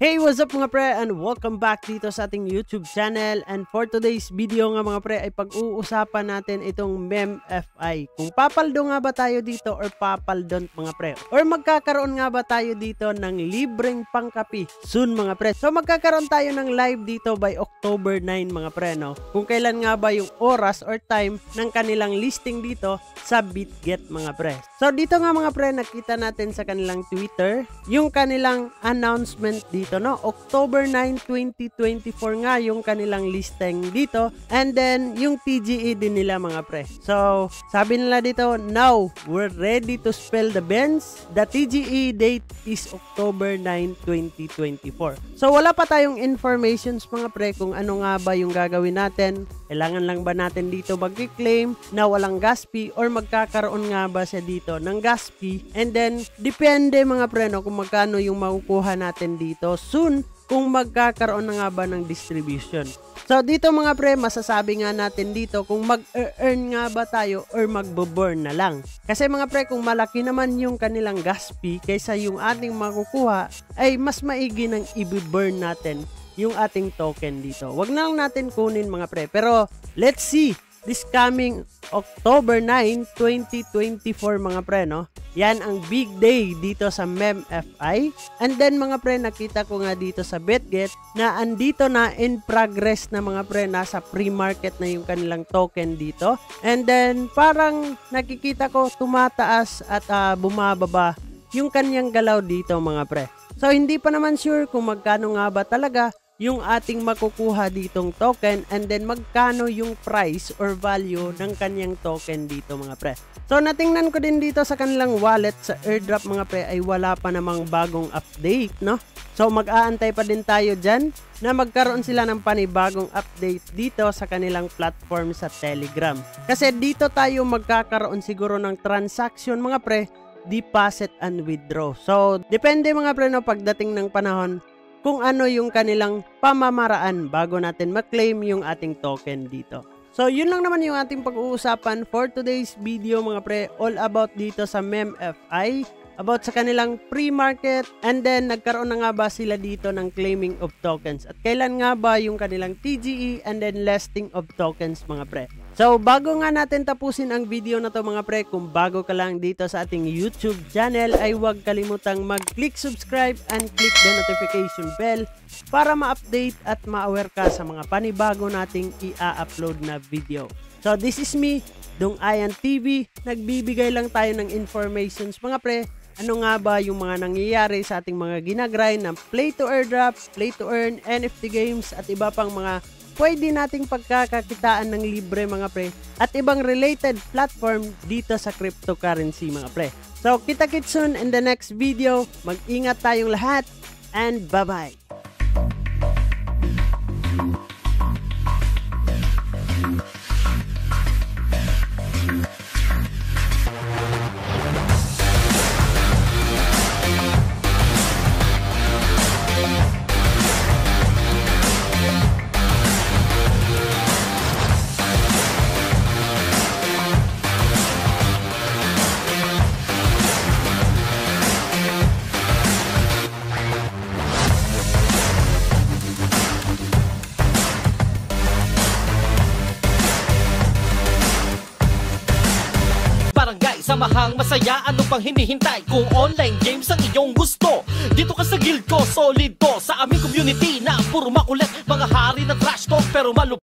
Hey, what's up mga pre, and welcome back dito sa ating YouTube channel. And for today's video nga mga pre ay pag-uusapan natin itong MEMFI. Kung papaldo nga ba tayo dito or papaldon mga pre, or magkakaroon nga ba tayo dito ng libreng pangkapi soon mga pre. So magkakaroon tayo ng live dito by October 9 mga pre, no? Kung kailan nga ba yung oras or time ng kanilang listing dito sa BitGet mga pre. So dito nga mga pre, nakita natin sa kanilang Twitter yung kanilang announcement dito, no? October 9, 2024 nga yung kanilang listing dito, and then yung TGE din nila mga pre. So sabi nila dito, now we're ready to spill the beans. The TGE date is October 9, 2024. So wala pa tayong informations mga pre kung ano nga ba yung gagawin natin. Kailangan lang ba natin dito mag-claim na walang gas fee, or magkakaroon nga ba siya dito ng gas fee? And then depende mga pre, no, kung magkano yung makukuha natin dito soon, kung magkakaroon na nga ba ng distribution. So dito mga pre, masasabi nga natin dito kung mag-earn nga ba tayo or magbo-burn na lang. Kasi mga pre, kung malaki naman yung kanilang gas fee kaysa yung ating makukuha, ay mas maigi ng i-burn natin yung ating token dito. Wag na lang natin kunin mga pre. Pero let's see this coming October 9, 2024 mga pre, no? Yan ang big day dito sa MEMFI. And then mga pre, nakita ko nga dito sa BitGet na andito na in progress na mga pre, nasa pre-market na yung kanilang token dito. And then parang nakikita ko tumataas at bumababa yung kanyang galaw dito mga pre. So hindi pa naman sure kung magkano nga ba talaga yung ating makukuha ditong token, and then magkano yung price or value ng kanyang token dito mga pre. So natingnan ko din dito sa kanilang wallet sa airdrop mga pre ay wala pa namang bagong update, no? So mag-aantay pa din tayo dyan na magkaroon sila ng panibagong update dito sa kanilang platform sa Telegram. Kasi dito tayo magkakaroon siguro ng transaction mga pre, deposit and withdraw. So depende mga pre, no, pagdating ng panahon kung ano yung kanilang pamamaraan bago natin ma-claim yung ating token dito. So yun lang naman yung ating pag-uusapan for today's video mga pre, all about dito sa MEMFI, about sa kanilang pre-market, and then nagkaroon na nga ba sila dito ng claiming of tokens, at kailan nga ba yung kanilang TGE and then listing of tokens mga pre. So bago nga natin tapusin ang video na to mga pre, kung bago ka lang dito sa ating YouTube channel ay huwag kalimutang mag-click subscribe and click the notification bell para ma-update at ma-aware ka sa mga panibago nating i-upload na video. So this is me, Dong Ayan TV. Nagbibigay lang tayo ng informations mga pre. Ano nga ba yung mga nangyayari sa ating mga ginagrind ng play to airdrop, play to earn, NFT games at iba pang mga pwede nating pagkakakitaan ng libre mga pre, at ibang related platform dito sa cryptocurrency mga pre. So kita-kits soon in the next video. Mag-ingat tayong lahat and bye-bye. Samahang masaya, ano pang hinihintay? Kung online games ang iyong gusto, dito ka sa guild ko, solid to. Sa aming community na puro makulit, mga hari na trash talk pero malupit.